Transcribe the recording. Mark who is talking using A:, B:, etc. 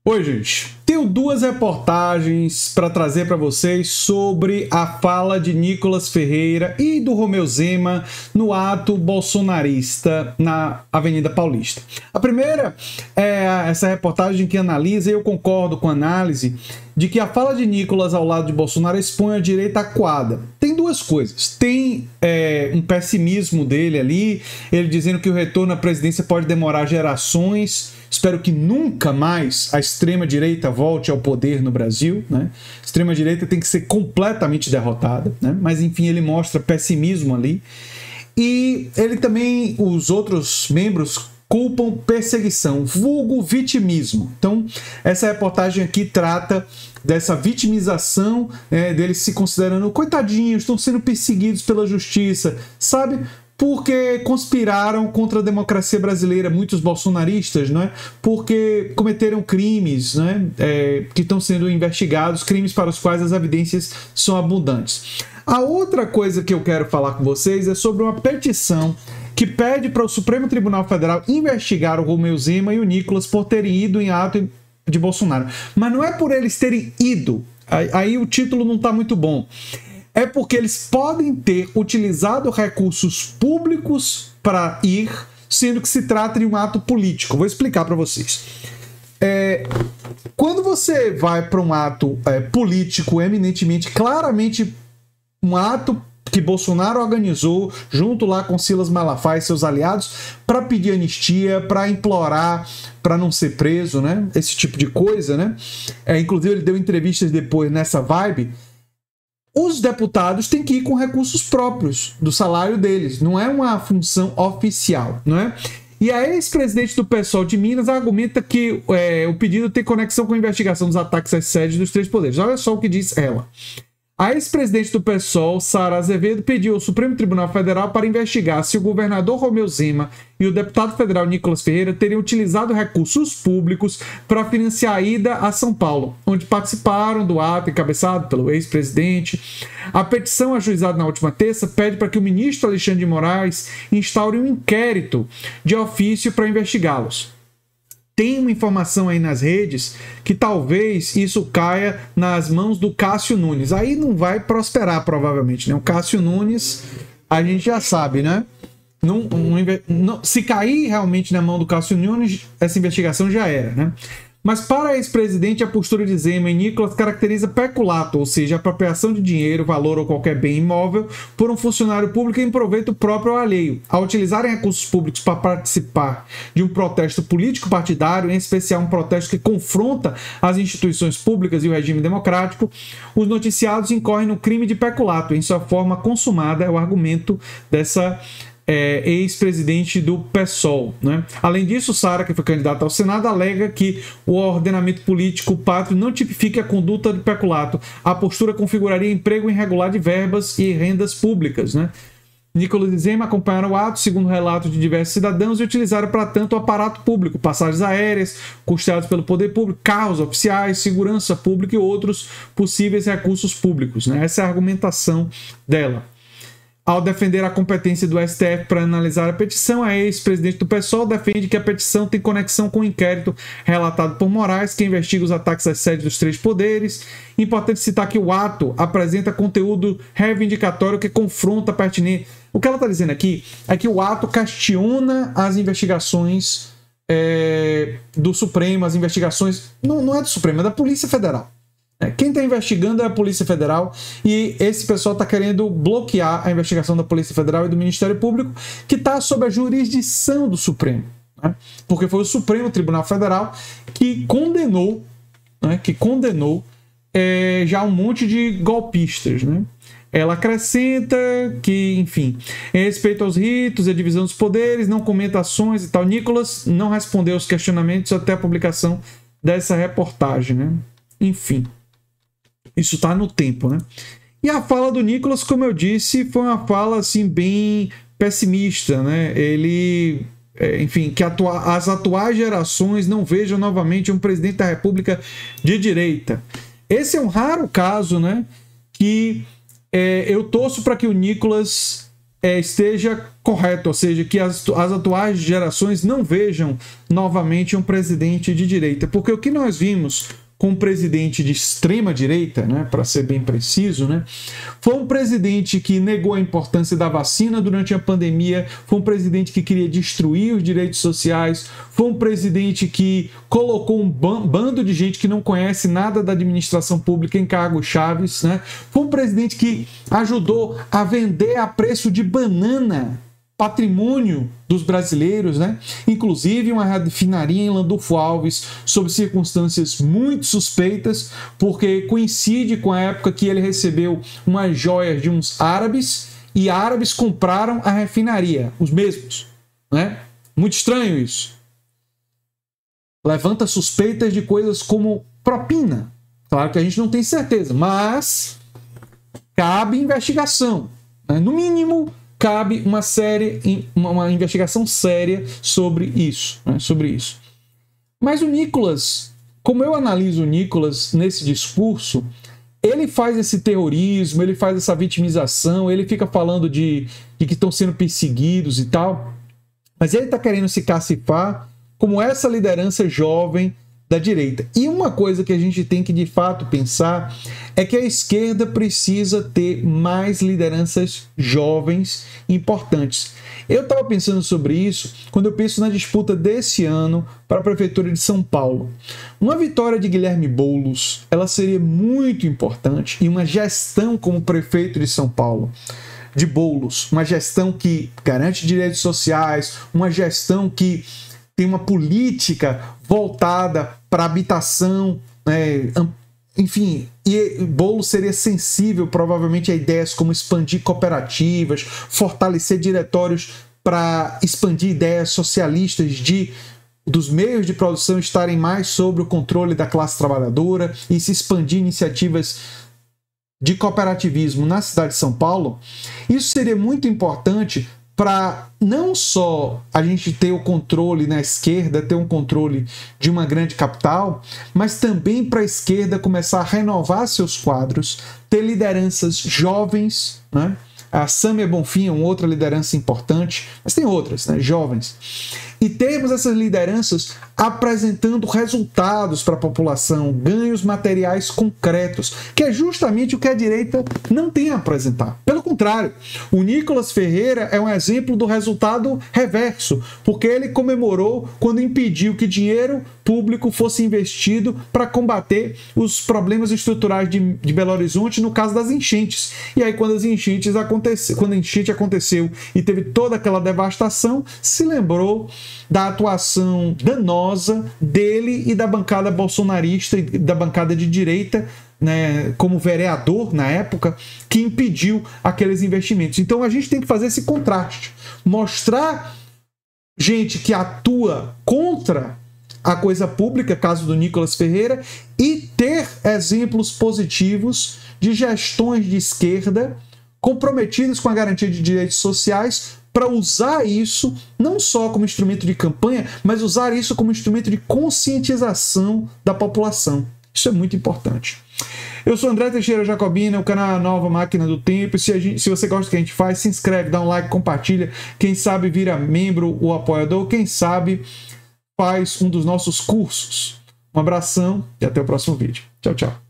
A: Oi, gente. Tenho duas reportagens para trazer para vocês sobre a fala de Nicolas Ferreira e do Romeu Zema no ato bolsonarista na Avenida Paulista. A primeira é essa reportagem que analisa, e eu concordo com a análise, de que a fala de Nicolas ao lado de Bolsonaro expõe a direita acuada. Tem duas coisas. Tem um pessimismo dele ali, ele dizendo que o retorno à presidência pode demorar gerações. Espero que nunca mais a extrema-direita volte ao poder no Brasil, né? A extrema-direita tem que ser completamente derrotada, né? Mas, enfim, ele mostra pessimismo ali. E ele também, os outros membros, culpam perseguição, vulgo vitimismo. Então, essa reportagem aqui trata dessa vitimização, deles se considerando coitadinhos, estão sendo perseguidos pela justiça, sabe? Porque conspiraram contra a democracia brasileira, muitos bolsonaristas, não é? Porque cometeram crimes, né? Que estão sendo investigados, crimes para os quais as evidências são abundantes. A outra coisa que eu quero falar com vocês é sobre uma petição que pede para o Supremo Tribunal Federal investigar o Romeu Zema e o Nicolas por terem ido em ato de Bolsonaro. Mas não é por eles terem ido, aí o título não está muito bom. É porque eles podem ter utilizado recursos públicos para ir, sendo que se trata de um ato político. Vou explicar para vocês. Quando você vai para um ato político, eminentemente, claramente um ato que Bolsonaro organizou junto lá com Silas Malafaia e seus aliados para pedir anistia, para implorar para não ser preso, né? Esse tipo de coisa, né? Inclusive ele deu entrevistas depois nessa vibe. Os deputados têm que ir com recursos próprios do salário deles, não é uma função oficial, não é? E a ex-presidente do PSOL de Minas argumenta que o pedido tem conexão com a investigação dos ataques às sedes dos três poderes. Olha só o que diz ela. A ex-presidente do PSOL, Sara Azevedo, pediu ao Supremo Tribunal Federal para investigar se o governador Romeu Zema e o deputado federal Nicolas Ferreira teriam utilizado recursos públicos para financiar a ida a São Paulo, onde participaram do ato encabeçado pelo ex-presidente. A petição ajuizada na última terça pede para que o ministro Alexandre de Moraes instaure um inquérito de ofício para investigá-los. Tem uma informação aí nas redes que talvez isso caia nas mãos do Cássio Nunes. Aí não vai prosperar, provavelmente, né? O Cássio Nunes, a gente já sabe, né? Se cair realmente na mão do Cássio Nunes, essa investigação já era, né? Mas para a ex-presidente, a postura de Zema e Nicolas caracteriza peculato, ou seja, apropriação de dinheiro, valor ou qualquer bem imóvel por um funcionário público em proveito próprio ou alheio. Ao utilizarem recursos públicos para participar de um protesto político-partidário, em especial um protesto que confronta as instituições públicas e o regime democrático, os noticiados incorrem no crime de peculato. Em sua forma consumada é o argumento dessa ex-presidente do PSOL, né? Além disso, Sara, que foi candidata ao Senado, alega que o ordenamento político pátrio não tipifica a conduta de peculato. A postura configuraria emprego irregular de verbas e rendas públicas, né? Nicolas e Zema acompanharam o ato, segundo relatos de diversos cidadãos, e utilizaram para tanto o aparato público, passagens aéreas, custeados pelo poder público, carros oficiais, segurança pública e outros possíveis recursos públicos, né? Essa é a argumentação dela. Ao defender a competência do STF para analisar a petição, a ex-presidente do PSOL defende que a petição tem conexão com o inquérito relatado por Moraes, que investiga os ataques às sedes dos três poderes. Importante citar que o ato apresenta conteúdo reivindicatório que confronta a pertinência. O que ela está dizendo aqui é que o ato questiona as investigações do Supremo, as investigações... Não é do Supremo, é da Polícia Federal. Quem está investigando é a Polícia Federal e esse pessoal está querendo bloquear a investigação da Polícia Federal e do Ministério Público, que está sob a jurisdição do Supremo, né? Porque foi o Supremo Tribunal Federal que condenou, né, já um monte de golpistas, né? Ela acrescenta que, enfim, em respeito aos ritos e a divisão dos poderes, não comenta ações e tal. Nicolas não respondeu aos questionamentos até a publicação dessa reportagem, né? Enfim. Isso está no tempo, né? E a fala do Nicolas, como eu disse, foi uma fala assim bem pessimista, né? Ele, enfim, que as atuais gerações não vejam novamente um presidente da República de direita. Esse é um raro caso, né? Que eu torço para que o Nicolas esteja correto, ou seja, que as atuais gerações não vejam novamente um presidente de direita, porque o que nós vimos com um presidente de extrema direita, né, para ser bem preciso, né, foi um presidente que negou a importância da vacina durante a pandemia, foi um presidente que queria destruir os direitos sociais, foi um presidente que colocou um bando de gente que não conhece nada da administração pública em cargos chaves, né, foi um presidente que ajudou a vender a preço de banana patrimônio dos brasileiros, né? Inclusive uma refinaria em Landulfo Alves, sob circunstâncias muito suspeitas, porque coincide com a época que ele recebeu umas joias de uns árabes e árabes compraram a refinaria, os mesmos, né? Muito estranho isso. Levanta suspeitas de coisas como propina. Claro que a gente não tem certeza, mas cabe investigação, né? No mínimo, cabe uma investigação séria sobre isso, né? Sobre isso. Mas o Nicolas, como eu analiso o Nicolas nesse discurso, ele faz esse terrorismo, ele faz essa vitimização, ele fica falando de que estão sendo perseguidos e tal, mas ele está querendo se cacifar como essa liderança jovem da direita. E uma coisa que a gente tem que de fato pensar é que a esquerda precisa ter mais lideranças jovens importantes. Eu estava pensando sobre isso quando eu penso na disputa desse ano para a Prefeitura de São Paulo. Uma vitória de Guilherme Boulos, ela seria muito importante, e uma gestão como prefeito de São Paulo, de Boulos, uma gestão que garante direitos sociais, uma gestão que tem uma política voltada para habitação, né? Enfim, e Boulos seria sensível provavelmente a ideias como expandir cooperativas, fortalecer diretórios para expandir ideias socialistas dos meios de produção estarem mais sob o controle da classe trabalhadora e se expandir iniciativas de cooperativismo na cidade de São Paulo. Isso seria muito importante para não só a gente ter o controle na esquerda, ter um controle de uma grande capital, mas também para a esquerda começar a renovar seus quadros, ter lideranças jovens, né? A Sâmia Bonfim é uma outra liderança importante, mas tem outras, né? Jovens. E termos essas lideranças apresentando resultados para a população, ganhos materiais concretos, que é justamente o que a direita não tem a apresentar. Pelo contrário, o Nicolas Ferreira é um exemplo do resultado reverso, porque ele comemorou quando impediu que dinheiro público fosse investido para combater os problemas estruturais de Belo Horizonte no caso das enchentes. E aí quando a enchente aconteceu e teve toda aquela devastação, se lembrou da atuação danosa dele e da bancada bolsonarista e da bancada de direita, né, como vereador na época, que impediu aqueles investimentos. Então a gente tem que fazer esse contraste, mostrar gente que atua contra a coisa pública, caso do Nicolas Ferreira, e ter exemplos positivos de gestões de esquerda comprometidas com a garantia de direitos sociais, para usar isso não só como instrumento de campanha, mas usar isso como instrumento de conscientização da população. Isso é muito importante. Eu sou André Teixeira Jacobina, o canal é a Nova Máquina do Tempo. Se você gosta do que a gente faz, se inscreve, dá um like, compartilha. Quem sabe vira membro ou apoiador, quem sabe faz um dos nossos cursos. Um abração e até o próximo vídeo. Tchau, tchau.